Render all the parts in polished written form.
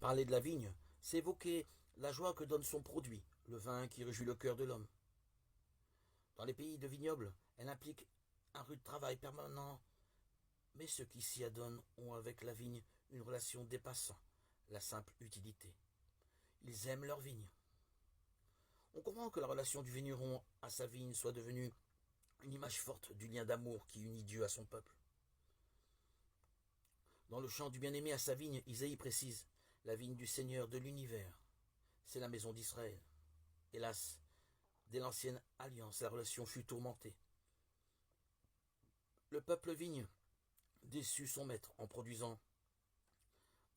Parler de la vigne, c'est évoquer la joie que donne son produit, le vin qui réjouit le cœur de l'homme. Dans les pays de vignobles, elle implique un rude travail permanent, mais ceux qui s'y adonnent ont avec la vigne une relation dépassant la simple utilité. Ils aiment leur vigne. On comprend que la relation du vigneron à sa vigne soit devenue une image forte du lien d'amour qui unit Dieu à son peuple. Dans le chant du bien-aimé à sa vigne, Isaïe précise: la vigne du Seigneur de l'univers, c'est la maison d'Israël. Hélas, dès l'ancienne alliance, la relation fut tourmentée. Le peuple vigne déçut son maître en produisant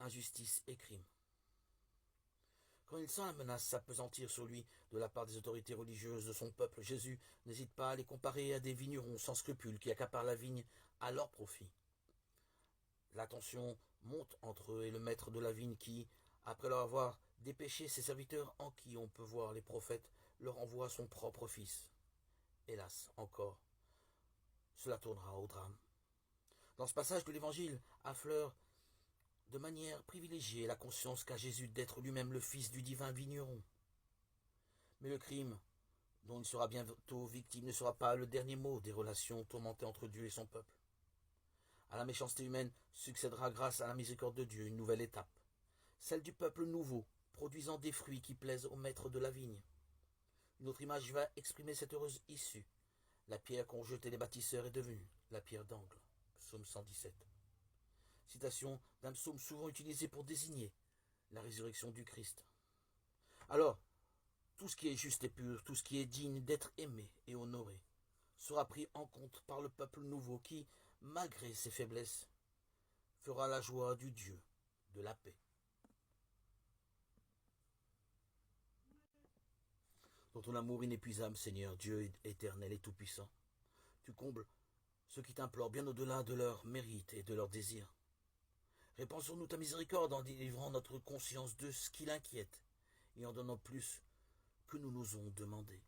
injustice et crime. Quand il sent la menace s'appesantir sur lui de la part des autorités religieuses de son peuple, Jésus n'hésite pas à les comparer à des vignerons sans scrupules qui accaparent la vigne à leur profit. La tension monte entre eux et le maître de la vigne qui, après leur avoir dépêché ses serviteurs en qui on peut voir les prophètes, leur envoie son propre fils. Hélas, encore, cela tournera au drame. Dans ce passage de l'Évangile affleure de manière privilégiée la conscience qu'a Jésus d'être lui-même le fils du divin vigneron. Mais le crime dont il sera bientôt victime ne sera pas le dernier mot des relations tourmentées entre Dieu et son peuple. À la méchanceté humaine succédera, grâce à la miséricorde de Dieu, une nouvelle étape, celle du peuple nouveau, produisant des fruits qui plaisent au maître de la vigne. Une autre image va exprimer cette heureuse issue. La pierre qu'ont jetée les bâtisseurs est devenue la pierre d'angle. Psaume 117. Citation d'un psaume souvent utilisé pour désigner la résurrection du Christ. Alors, tout ce qui est juste et pur, tout ce qui est digne d'être aimé et honoré, sera pris en compte par le peuple nouveau qui, malgré ses faiblesses, fera la joie du Dieu de la paix. Dans ton amour inépuisable, Seigneur, Dieu éternel et tout-puissant, tu combles ceux qui t'implorent bien au-delà de leurs mérites et de leurs désirs. Répands sur nous ta miséricorde en délivrant notre conscience de ce qui l'inquiète et en donnant plus que nous n'osons demander.